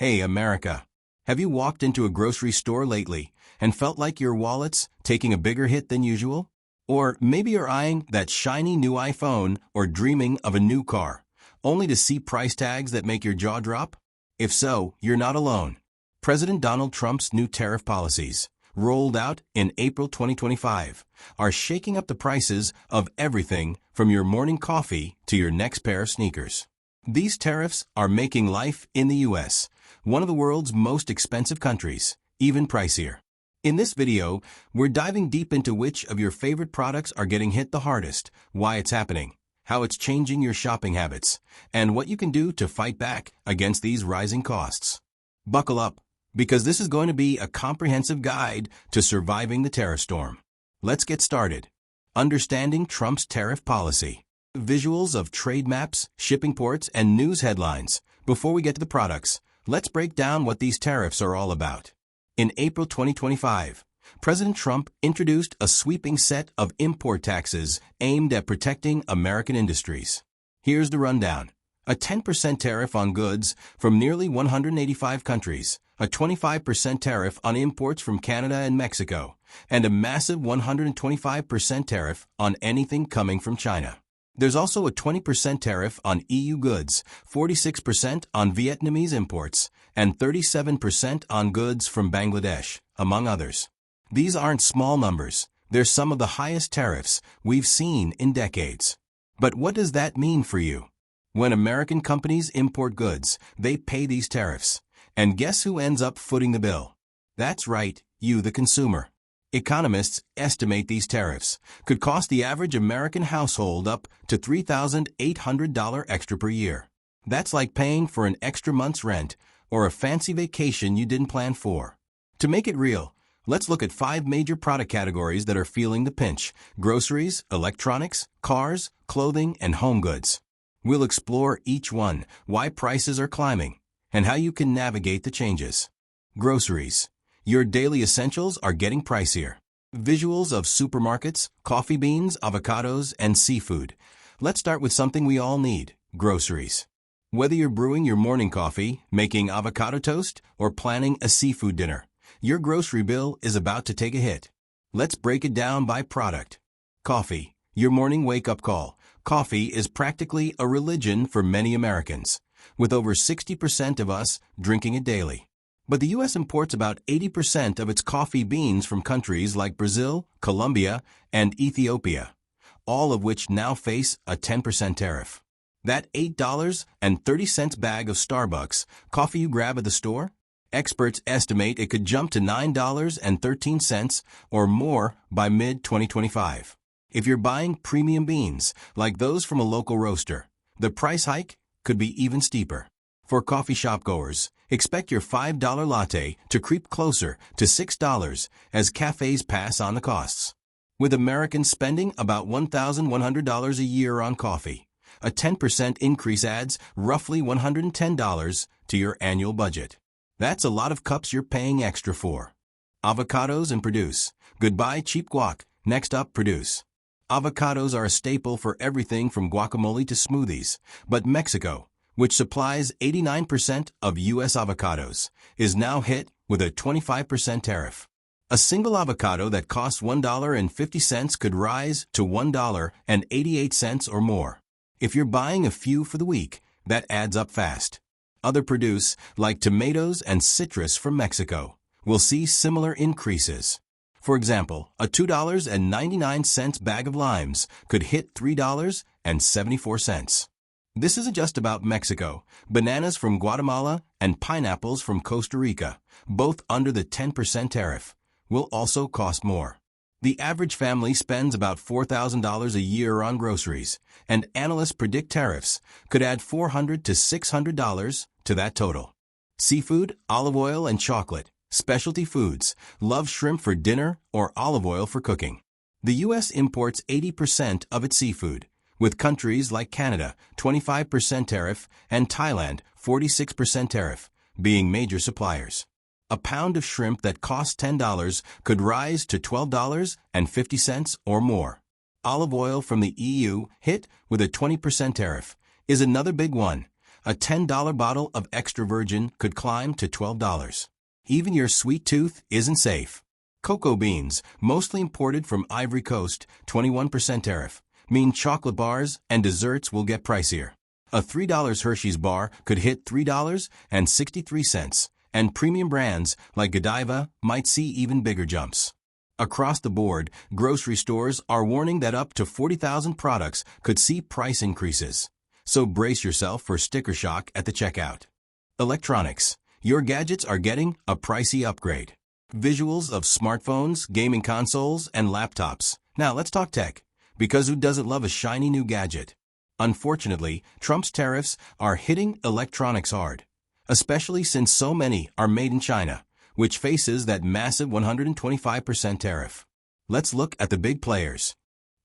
Hey America! Have you walked into a grocery store lately and felt like your wallet's taking a bigger hit than usual? Or maybe you're eyeing that shiny new iPhone or dreaming of a new car, only to see price tags that make your jaw drop? If so, you're not alone. President Donald Trump's new tariff policies, rolled out in April 2025, are shaking up the prices of everything from your morning coffee to your next pair of sneakers. These tariffs are making life in the U.S., one of the world's most expensive countries, even pricier. In this video, we're diving deep into which of your favorite products are getting hit the hardest, why it's happening, how it's changing your shopping habits, and what you can do to fight back against these rising costs. Buckle up, because this is going to be a comprehensive guide to surviving the tariff storm. Let's get started. Understanding Trump's tariff policy. Visuals of trade maps, shipping ports, and news headlines. Before we get to the products, let's break down what these tariffs are all about. In April 2025, President Trump introduced a sweeping set of import taxes aimed at protecting American industries. Here's the rundown. A 10% tariff on goods from nearly 185 countries, a 25% tariff on imports from Canada and Mexico, and a massive 125% tariff on anything coming from China. There's also a 20% tariff on EU goods, 46% on Vietnamese imports, and 37% on goods from Bangladesh, among others. These aren't small numbers. They're some of the highest tariffs we've seen in decades. But what does that mean for you? When American companies import goods, they pay these tariffs. And guess who ends up footing the bill? That's right, you the consumer. Economists estimate these tariffs could cost the average American household up to $3,800 extra per year. That's like paying for an extra month's rent or a fancy vacation you didn't plan for. To make it real, let's look at 5 major product categories that are feeling the pinch: groceries, electronics, cars, clothing, and home goods. We'll explore each one, why prices are climbing, and how you can navigate the changes. Groceries. Your daily essentials are getting pricier. Visuals of supermarkets, coffee beans, avocados, and seafood. Let's start with something we all need: groceries. Whether you're brewing your morning coffee, making avocado toast, or planning a seafood dinner, your grocery bill is about to take a hit. Let's break it down by product. Coffee. Your morning wake-up call. Coffee is practically a religion for many Americans, with over 60% of us drinking it daily. But the U.S. imports about 80% of its coffee beans from countries like Brazil, Colombia, and Ethiopia, all of which now face a 10% tariff. That $8.30 bag of Starbucks coffee you grab at the store? Experts estimate it could jump to $9.13 or more by mid-2025. If you're buying premium beans, like those from a local roaster, the price hike could be even steeper. For coffee shop goers, expect your $5 latte to creep closer to $6 as cafes pass on the costs. With Americans spending about $1,100 a year on coffee, a 10% increase adds roughly $110 to your annual budget. That's a lot of cups you're paying extra for. Avocados and produce. Goodbye cheap guac. Next up, produce. Avocados are a staple for everything from guacamole to smoothies, but Mexico, which supplies 89% of U.S. avocados, is now hit with a 25% tariff. A single avocado that costs $1.50 could rise to $1.88 or more. If you're buying a few for the week, that adds up fast. Other produce, like tomatoes and citrus from Mexico, will see similar increases. For example, a $2.99 bag of limes could hit $3.74. This isn't just about Mexico. Bananas from Guatemala and pineapples from Costa Rica, both under the 10% tariff, will also cost more. The average family spends about $4,000 a year on groceries, and analysts predict tariffs could add $400 to $600 to that total. Seafood, olive oil, and chocolate. Specialty foods. Love shrimp for dinner or olive oil for cooking. The U.S. imports 80% of its seafood, with countries like Canada, 25% tariff, and Thailand, 46% tariff, being major suppliers. A pound of shrimp that costs $10 could rise to $12.50 or more. Olive oil from the EU, hit with a 20% tariff, is another big one. A $10 bottle of extra virgin could climb to $12. Even your sweet tooth isn't safe. Cocoa beans, mostly imported from Ivory Coast, 21% tariff, mean chocolate bars and desserts will get pricier. A $3 Hershey's bar could hit $3.63, and premium brands like Godiva might see even bigger jumps. Across the board, grocery stores are warning that up to 40,000 products could see price increases. So brace yourself for sticker shock at the checkout. Electronics. Your gadgets are getting a pricey upgrade. Visuals of smartphones, gaming consoles, and laptops. Now let's talk tech, because who doesn't love a shiny new gadget? Unfortunately, Trump's tariffs are hitting electronics hard, especially since so many are made in China, which faces that massive 125% tariff. Let's look at the big players.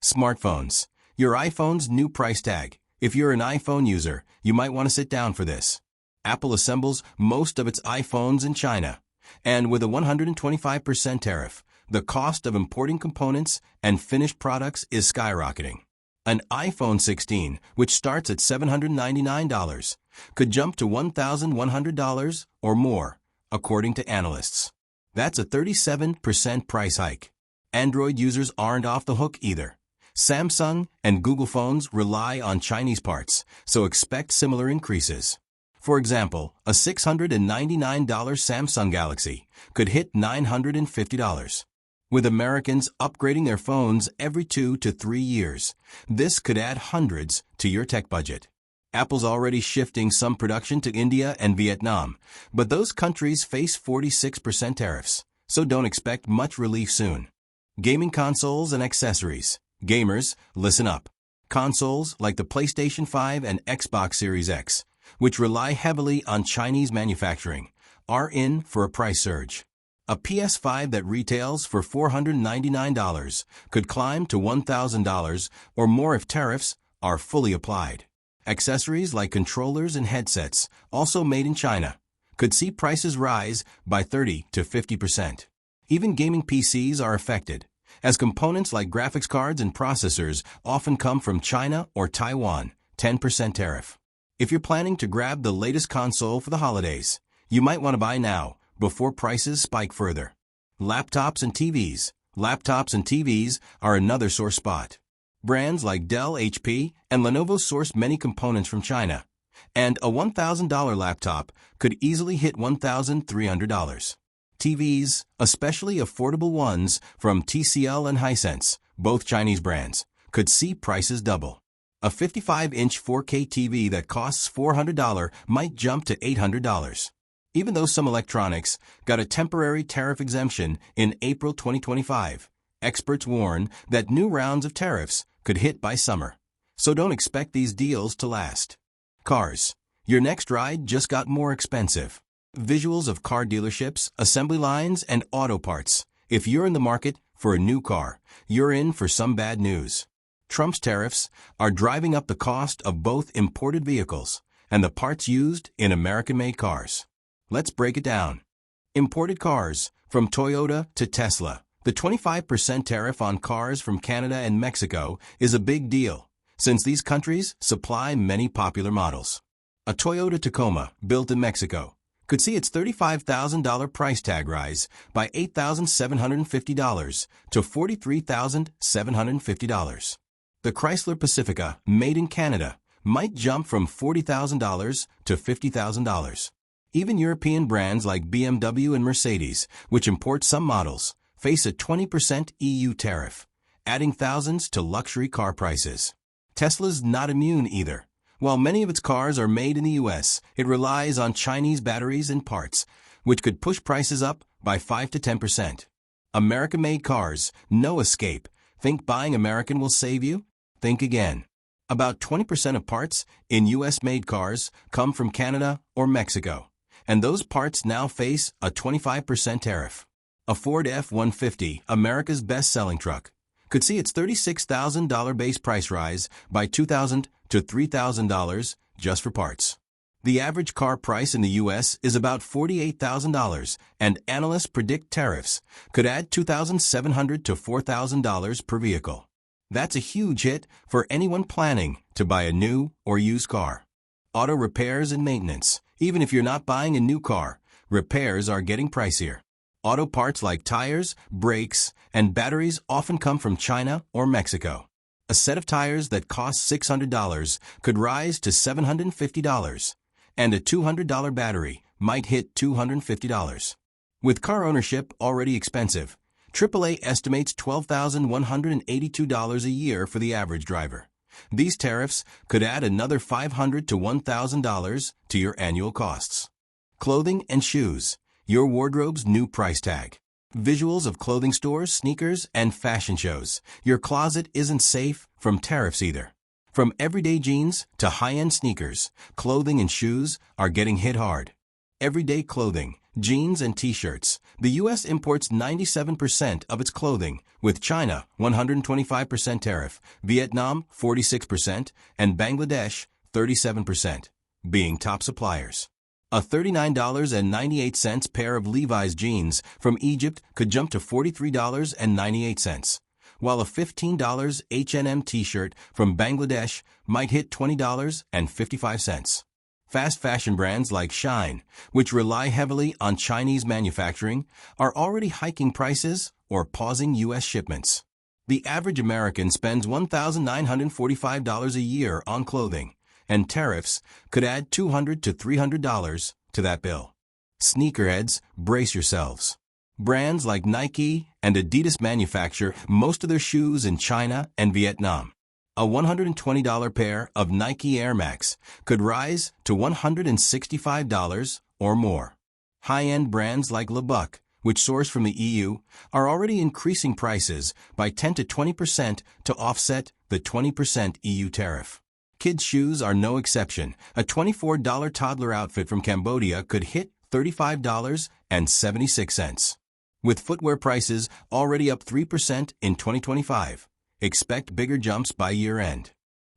Smartphones. Your iPhone's new price tag. If you're an iPhone user, you might want to sit down for this. Apple assembles most of its iPhones in China, and with a 125% tariff, the cost of importing components and finished products is skyrocketing. An iPhone 16, which starts at $799, could jump to $1,100 or more, according to analysts. That's a 37% price hike. Android users aren't off the hook either. Samsung and Google phones rely on Chinese parts, so expect similar increases. For example, a $699 Samsung Galaxy could hit $950. With Americans upgrading their phones every 2 to 3 years, this could add hundreds to your tech budget. Apple's already shifting some production to India and Vietnam, but those countries face 46% tariffs, so don't expect much relief soon. Gaming consoles and accessories. Gamers, listen up. Consoles like the PlayStation 5 and Xbox Series X, which rely heavily on Chinese manufacturing, are in for a price surge. A PS5 that retails for $499 could climb to $1,000 or more if tariffs are fully applied. Accessories like controllers and headsets, also made in China, could see prices rise by 30 to 50%. Even gaming PCs are affected, as components like graphics cards and processors often come from China or Taiwan, 10% tariff. If you're planning to grab the latest console for the holidays, you might want to buy now before prices spike further. Laptops and TVs. Laptops and TVs are another sore spot. Brands like Dell, HP, and Lenovo source many components from China, and a $1,000 laptop could easily hit $1,300. TVs, especially affordable ones from TCL and Hisense, both Chinese brands, could see prices double. A 55-inch 4K TV that costs $400 might jump to $800. Even though some electronics got a temporary tariff exemption in April 2025, experts warn that new rounds of tariffs could hit by summer, so don't expect these deals to last. Cars. Your next ride just got more expensive. Visuals of car dealerships, assembly lines, and auto parts. If you're in the market for a new car, you're in for some bad news. Trump's tariffs are driving up the cost of both imported vehicles and the parts used in American-made cars. Let's break it down. Imported cars, from Toyota to Tesla. The 25% tariff on cars from Canada and Mexico is a big deal, since these countries supply many popular models. A Toyota Tacoma, built in Mexico, could see its $35,000 price tag rise by $8,750 to $43,750. The Chrysler Pacifica, made in Canada, might jump from $40,000 to $50,000. Even European brands like BMW and Mercedes, which import some models, face a 20% EU tariff, adding thousands to luxury car prices. Tesla's not immune either. While many of its cars are made in the US, it relies on Chinese batteries and parts, which could push prices up by 5 to 10%. American-made cars, no escape. Think buying American will save you? Think again. About 20% of parts in US-made cars come from Canada or Mexico, and those parts now face a 25% tariff. A Ford F-150, America's best-selling truck, could see its $36,000 base price rise by $2,000 to $3,000 just for parts. The average car price in the U.S. is about $48,000, and analysts predict tariffs could add $2,700 to $4,000 per vehicle. That's a huge hit for anyone planning to buy a new or used car. Auto repairs and maintenance. Even if you're not buying a new car, repairs are getting pricier. Auto parts like tires, brakes, and batteries often come from China or Mexico. A set of tires that cost $600 could rise to $750, and a $200 battery might hit $250. With car ownership already expensive, AAA estimates $12,182 a year for the average driver. These tariffs could add another $500 to $1,000 to your annual costs. Clothing and shoes, your wardrobe's new price tag. Visuals of clothing stores, sneakers, and fashion shows. Your closet isn't safe from tariffs either. From everyday jeans to high-end sneakers, clothing and shoes are getting hit hard. Everyday clothing, jeans and t-shirts. The U.S. imports 97% of its clothing, with China 125% tariff, Vietnam 46%, and Bangladesh 37%, being top suppliers. A $39.98 pair of Levi's jeans from Egypt could jump to $43.98, while a $15 H&M t-shirt from Bangladesh might hit $20.55. Fast fashion brands like Shine, which rely heavily on Chinese manufacturing, are already hiking prices or pausing U.S. shipments. The average American spends $1,945 a year on clothing, and tariffs could add $200 to $300 to that bill. Sneakerheads, brace yourselves. Brands like Nike and Adidas manufacture most of their shoes in China and Vietnam. A $120 pair of Nike Air Max could rise to $165 or more. High-end brands like Lubbock, which source from the EU, are already increasing prices by 10 to 20% to offset the 20% EU tariff. Kids' shoes are no exception. A $24 toddler outfit from Cambodia could hit $35.76. With footwear prices already up 3% in 2025, expect bigger jumps by year-end.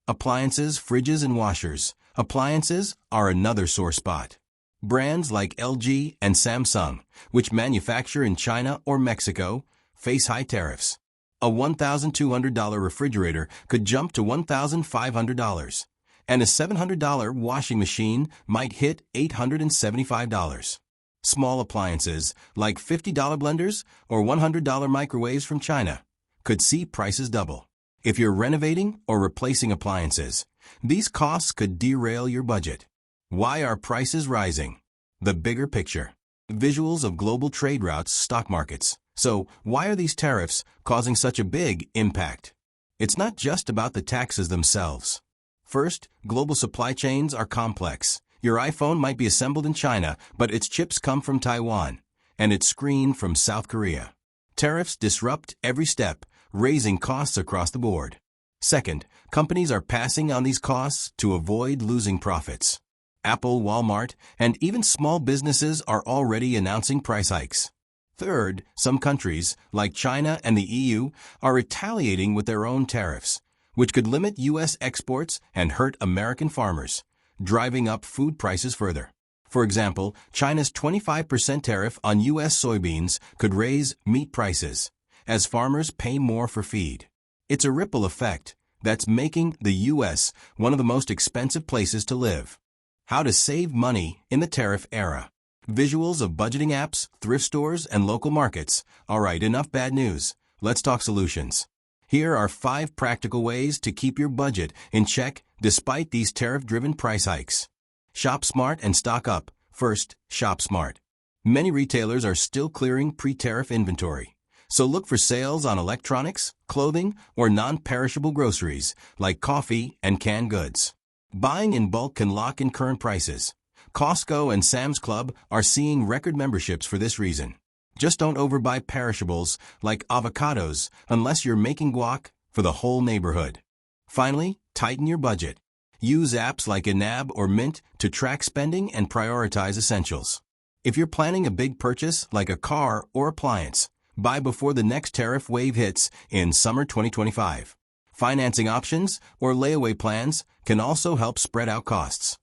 Appliances, fridges, and washers. Appliances are another sore spot. Brands like LG and Samsung, which manufacture in China or Mexico, face high tariffs. A $1,200 refrigerator could jump to $1,500, and a $700 washing machine might hit $875. Small appliances, like $50 blenders or $100 microwaves from China, could see prices double. If you're renovating or replacing appliances, these costs could derail your budget. Why are prices rising? The bigger picture. Visuals of global trade routes, stock markets. So, why are these tariffs causing such a big impact? It's not just about the taxes themselves. First, global supply chains are complex. Your iPhone might be assembled in China, but its chips come from Taiwan, and its screen from South Korea. Tariffs disrupt every step, raising costs across the board. Second, companies are passing on these costs to avoid losing profits. Apple, Walmart, and even small businesses are already announcing price hikes. Third, some countries, like China and the EU, are retaliating with their own tariffs, which could limit U.S. exports and hurt American farmers, driving up food prices further. For example, China's 25% tariff on U.S. soybeans could raise meat prices, as farmers pay more for feed. It's a ripple effect that's making the U.S. one of the most expensive places to live. How to save money in the tariff era. Visuals of budgeting apps, thrift stores, and local markets. All right, enough bad news. Let's talk solutions. Here are 5 practical ways to keep your budget in check despite these tariff-driven price hikes. Shop smart and stock up. First, shop smart. Many retailers are still clearing pre-tariff inventory, so look for sales on electronics, clothing, or non-perishable groceries like coffee and canned goods. Buying in bulk can lock in current prices. Costco and Sam's Club are seeing record memberships for this reason. Just don't overbuy perishables like avocados unless you're making guac for the whole neighborhood. Finally, tighten your budget. Use apps like Enab or Mint to track spending and prioritize essentials. If you're planning a big purchase like a car or appliance, buy before the next tariff wave hits in summer 2025. Financing options or layaway plans can also help spread out costs.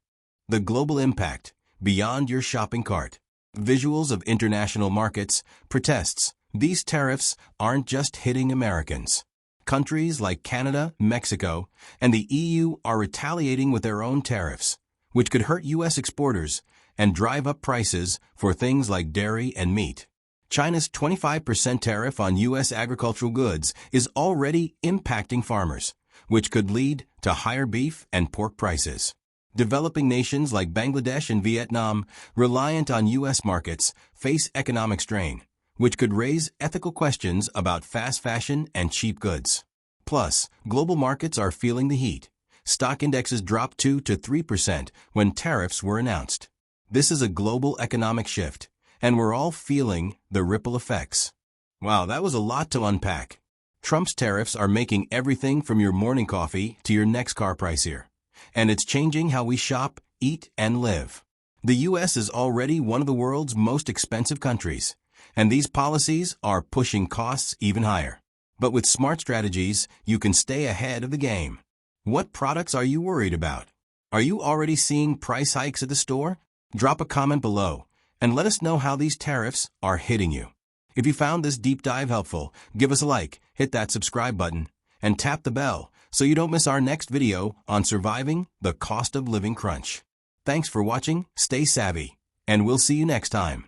The global impact beyond your shopping cart. Visuals of international markets, protests. These tariffs aren't just hitting Americans. Countries like Canada, Mexico, and the EU are retaliating with their own tariffs, which could hurt U.S. exporters and drive up prices for things like dairy and meat. China's 25% tariff on U.S. agricultural goods is already impacting farmers, which could lead to higher beef and pork prices. Developing nations like Bangladesh and Vietnam, reliant on U.S. markets, face economic strain, which could raise ethical questions about fast fashion and cheap goods. Plus, global markets are feeling the heat. Stock indexes dropped 2 to 3% when tariffs were announced. This is a global economic shift, and we're all feeling the ripple effects. Wow, that was a lot to unpack. Trump's tariffs are making everything from your morning coffee to your next car pricier, and it's changing how we shop, eat, and live. The U.S. is already one of the world's most expensive countries, and these policies are pushing costs even higher. But with smart strategies, you can stay ahead of the game. What products are you worried about? Are you already seeing price hikes at the store? Drop a comment below and let us know how these tariffs are hitting you. If you found this deep dive helpful, give us a like, hit that subscribe button, and tap the bell so you don't miss our next video on surviving the cost of living crunch. Thanks for watching, stay savvy, and we'll see you next time.